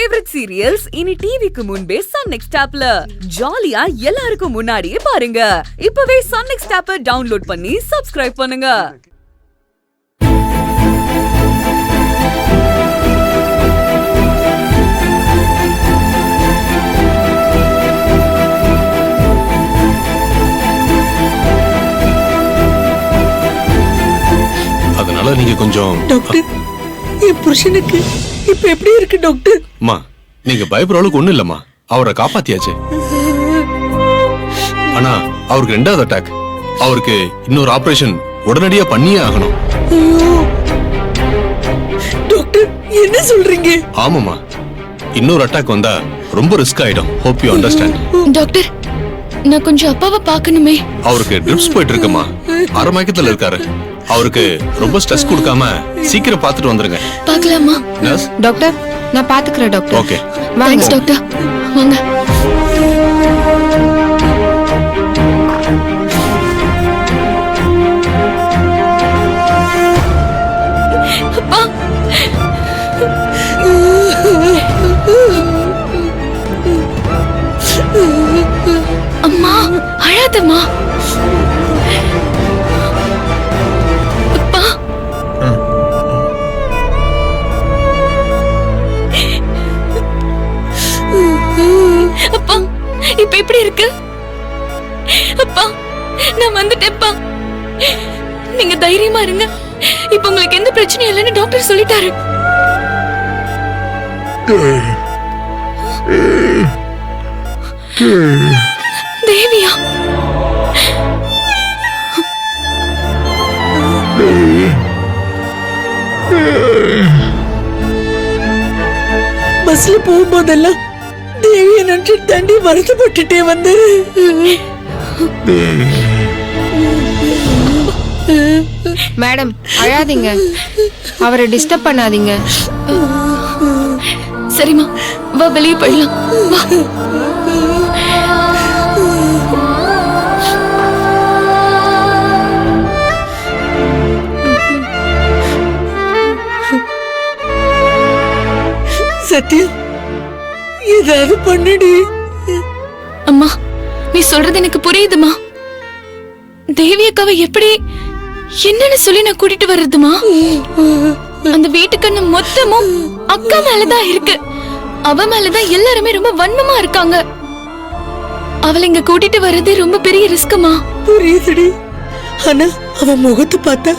Favourite serials இனி டிவிக்கு முன்பே சன் நெக்ஸ்ட் ஆப்ல ஜாலியா எல்லாருக்கும் முன்னாடியே பாருங்க. இப்பவே சன் நெக்ஸ்ட் ஆப்பை டவுன்லோட் பண்ணி சப்ஸ்கிரைப் பண்ணுங்க. அதனால நீங்க கொஞ்சம் டாக்டர், என் புருஷனுக்கு இப்ப எப்படி இருக்கு டாக்டர்? அம்மா, நீங்க பயப்படுற அளவுக்கு ஒண்ணும் இல்லம்மா. அவரை காப்பாத்தியாச்சு. ஆனா அவருக்கு 2வது அட்டாக். அவருக்கு இன்னொரு ஆபரேஷன் உடனடியா பண்ணியே ஆகணும். டாக்டர், என்ன சொல்றீங்க? ஆமாமா, இன்னொரு அட்டாக் வந்தா ரொம்ப ரிஸ்க் ஆயிடும். Hope you understand. டாக்டர், நான் கொஞ்சம் அப்பாவை பார்க்கணுமே. அவருக்கு ட்ரிப்ஸ் போயிட்டு இருக்குமா. அரை மயக்கத்துல இருக்காரு. அவருக்கு ரொம்ப ஸ்ட்ரெஸ் கொடுக்காம சீக்கிரம் பாத்துட்டு வந்துருங்க. பார்க்கலாமா? நர்ஸ். டாக்டர், நான் பாத்துக்கிறேன் டாக்டர். ஓகே. Thanks doctor. வாங்க. அப்பா. அம்மா, அழாதம்மா. அப்பா, இப்ப எப்படி இருக்கு? அப்பா, நான் வந்துட்டேன்ப்பா. நீங்க தைரியமா இருங்க. இப்ப உங்களுக்கு எந்த பிரச்சனையும் இல்லைன்னு டாக்டர் சொல்லிட்டாரு. தேவியா? பஸ்ல போகும்போதெல்லாம் தேவிய நினைச்சு தாண்டி வருத்தப்பட்டுட்டே வந்தாரு. மேடம், அழாதீங்க. அவரை டிஸ்டர்ப் பண்ணாதீங்க. சரிம்மா, வா வெளியே போயிடலாம். வா. சத்யா, ஏதாவது பண்ணுடி. அம்மா, நீ சொல்றது எனக்கு புரியுதுமா. தேவி அக்காவை எப்படி என்னன்னு சொல்லி நான் கூட்டிட்டு வர்றதுமா? அந்த வீட்டுக்கு மொத்தமும் அக்கா மேலதான் இருக்கு. அவ மேலதான் எல்லாருமே ரொம்ப வன்மமா இருக்காங்க. அவளை இங்க கூட்டிட்டு வர்றது ரொம்ப பெரிய ரிஸ்கமா. புரியுதுடி. ஆனா அவன் முகத்தை பார்த்தா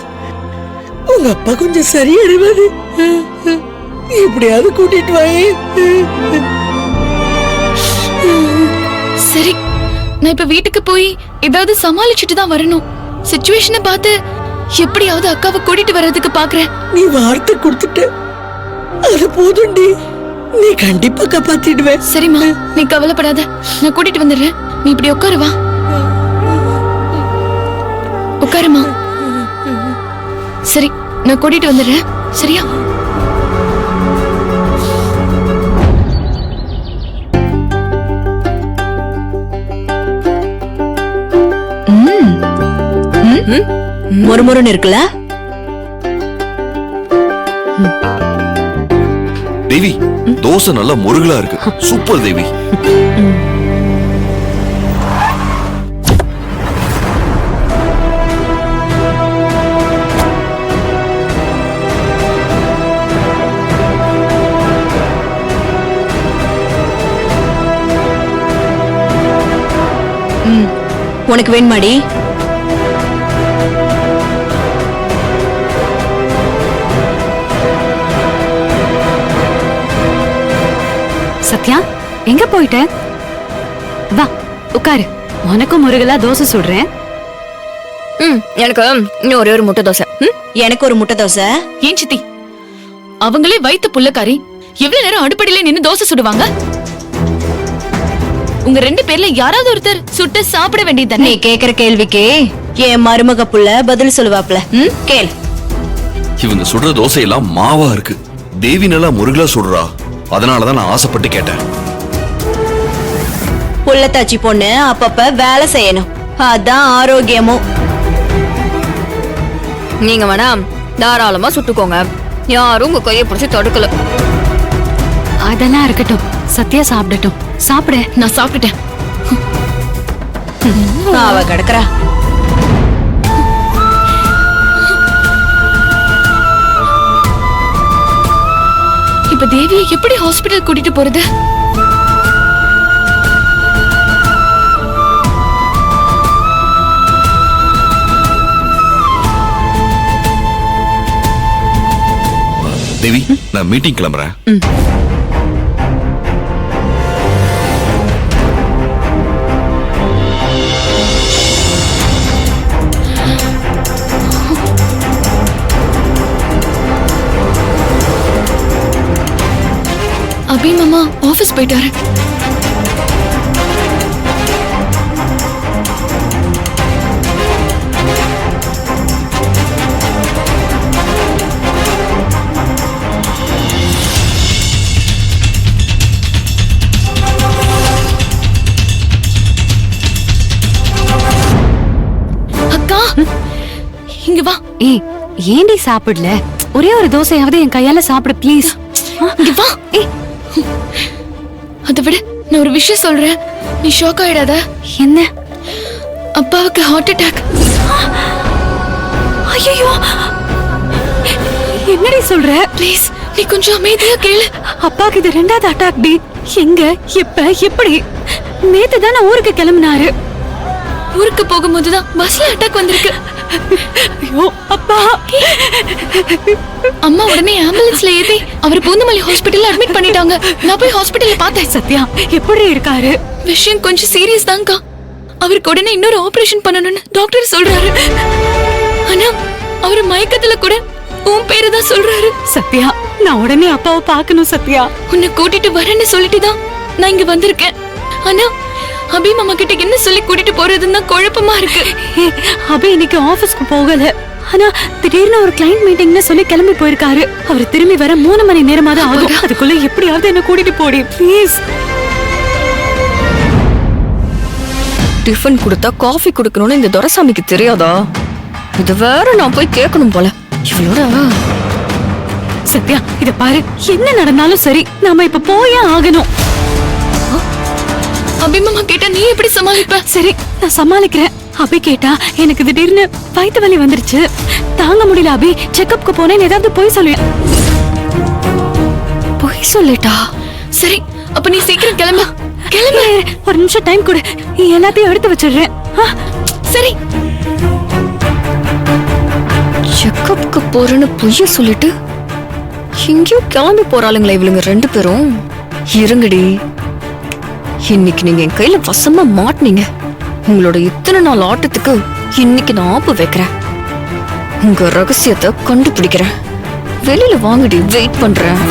உங்க அப்பா கொஞ்சம் சரியாடுவாரு. இப்படியாவது கூட்டிட்டு வாயே. சரி, நான் இப்ப வீட்டுக்கு போய் ஏதாவது சமாளிச்சுட்டு தான் வரணும். சிச்சுவேஷனை பார்த்து எப்படியாவது அக்காவை கூட்டிட்டு வர்றதுக்கு பாக்குறேன். நீ வார்த்தை கொடுத்துட்ட, அது போதும்டி. நீ கண்டிப்பா காப்பாத்திடுவ. சரிம்மா, நீ கவலைப்படாத. நான் கூட்டிட்டு வந்துடுறேன். நீ இப்படி உட்காரு. வா, உட்காருமா. சரி, நான் கூட்டிட்டு வந்துடுறேன். சரியா? மொறுமொறுன்னு இருக்குல்ல? தேவி, தோசை நல்லா முருகலா இருக்கு. சூப்பர் தேவி. உனக்கு வேணுமாடி? சத்யா, எங்க போயிட்ட? வா உட்காரு. உனக்கும் முருகலா தோசை சுடுறேன். எனக்கு இன்னும் ஒரே ஒரு முட்டை தோசை. எனக்கு ஒரு முட்டை தோசை. ஏன் சித்தி, அவங்களே வயித்து புள்ளக்காரி எவ்வளவு நேரம் அடுப்படியில நின்னு தோசை சுடுவாங்க? உங்க 2 பேர்ல யாராவது ஒருத்தர் சுட்டு சாப்பிட வேண்டியது. நீ கேக்குற கேள்விக்கு என் மருமக புள்ள பதில் சொல்லுவாப்ல. கேள். இவங்க சுடுற தோசையெல்லாம் மாவா இருக்கு. தேவி நல்லா முருகலா சுடுறா. அதனாலதான் நான் ஆசைப்பட்டு கேட்டேன். புள்ளத்தாச்சி பொண்ணு அப்பப்ப வேலை செய்யணும், அதான் ஆரோக்கியமும். நீங்க வேணா தாராளமா சுட்டுக்கோங்க. யாரும் உங்க கையை பிடிச்சி தடுக்கல. அதெல்லாம் இருக்கட்டும், சத்யா சாப்பிடட்டும். சாப்பிடு. நான் சாப்பிட்டுட்டேன். அவ கிடக்குறா. இப்ப தேவியை எப்படி ஹாஸ்பிடல் கூட்டிட்டு போறது? தேவி, நான் மீட்டிங் கிளம்புறேன். அபி மாமா ஆபீஸ் போயிட்டாரு. அக்கா, இங்க வா. ஏய், ஏண்டி சாப்பிடல? ஒரே ஒரு தோசையாவது என் கையால சாப்பிடு ப்ளீஸ். இங்க வா. ஏய், அதை விட நான் ஒரு விஷயம் சொல்றேன், நீ ஷாக் ஆயிடாத. என்ன? அப்பாவுக்கு ஹார்ட் அட்டாக். ஐயோ, என்னடி சொல்ற? ப்ளீஸ் நீ கொஞ்சம் அமைதியா கேளு. அப்பாக்கு இது 2வது அட்டாக் டி. எங்க, எப்ப, எப்படி? நேத்து தானே ஊருக்கு கிளம்பினாரு. ஊருக்கு போகும்போதுதான் பஸ்ல அட்டாக் வந்திருக்கு. ஐயோ அப்பா. அம்மா உடனே ஆம்புலன்ஸ்ல ஏத்தி அவர் பூந்தமல்லி ஹாஸ்பிடல்ல அட்மிட் பண்ணிட்டாங்க. நான் போய் ஹாஸ்பிடல்ல பார்த்தேன். சத்யா எப்படி இருக்காரு? விஷயம் கொஞ்சம் சீரியஸ் தான்க்கா. அவருக்கு உடனே இன்னொரு ஆபரேஷன் பண்ணணும்னு டாக்டர் சொல்றாரு. ஆனா அவர் மயக்கத்துல கூட உன் பேரு தான் சொல்றாரு. சத்யா, நான் உடனே அப்பாவை பார்க்கணும். சத்யா, உன்னை கூட்டிட்டு வரேன்னு சொல்லிட்டு தான் நான் இங்க வந்திருக்கேன். ஆனா அபி மாமா கிட்ட என்ன சொல்லி கூட்டிட்டு போறதுன்னு தான் குழப்பமா இருக்கு. அபி இன்னைக்கு ஆபீஸ்க்கு போகல. ஆனா திடீர்னு ஒரு கிளைண்ட் மீட்டிங்னு சொல்லி கிளம்பி போயிருக்காரு. அவர் திரும்பி வர 3 மணி நேரமாவது ஆகும். அதுக்குள்ள எப்படியாவது என்ன கூட்டிட்டு போடி ப்ளீஸ். டிஃபன் கொடுத்தா காஃபி குடுக்கணும்னு இந்த துரைசாமிக்கு தெரியாதா? இது வேற நான் போய் கேட்கணும் போல. இவளோட சத்யா, இத பாரு, என்ன நடந்தாலும் சரி நாம இப்ப போயே ஆகணும். அபி மாமா கேட்டா நீ எப்படி சமாளிப்ப? சரி, நான் சமாளிக்கிறேன். அபி கேட்டா எனக்கு திடீர்னு வயித்து வலி வந்துருச்சு, தாங்க முடியல அபி, செக்கப்க்கு போனேன்னு ஏதாவது போய் சொல்லு. போய் சொல்லிட்டா? சரி, அப்ப நீ சீக்கிரம் கிளம்பு. கிளம்பு. ஒரு நிமிஷம் டைம் கொடு, எல்லாத்தையும் எடுத்து வச்சிடுறேன். சரி. செக்கப்க்கு போறேன்னு பொய்ய சொல்லிட்டு எங்கேயோ கிளம்பி போறாளுங்களே இவளுங்க 2 பேரும். இருங்கடி, இன்னைக்கு நீங்க என் கையில வசமா மாட்டினீங்க. உங்களோட இத்தனை நாள் ஆட்டத்துக்கு இன்னைக்கு நான் ஆப்பு வைக்கிறேன். உங்க ரகசியத்தை கண்டுபிடிக்கிறேன். வெளியில வாங்கடி, வெயிட் பண்றேன்.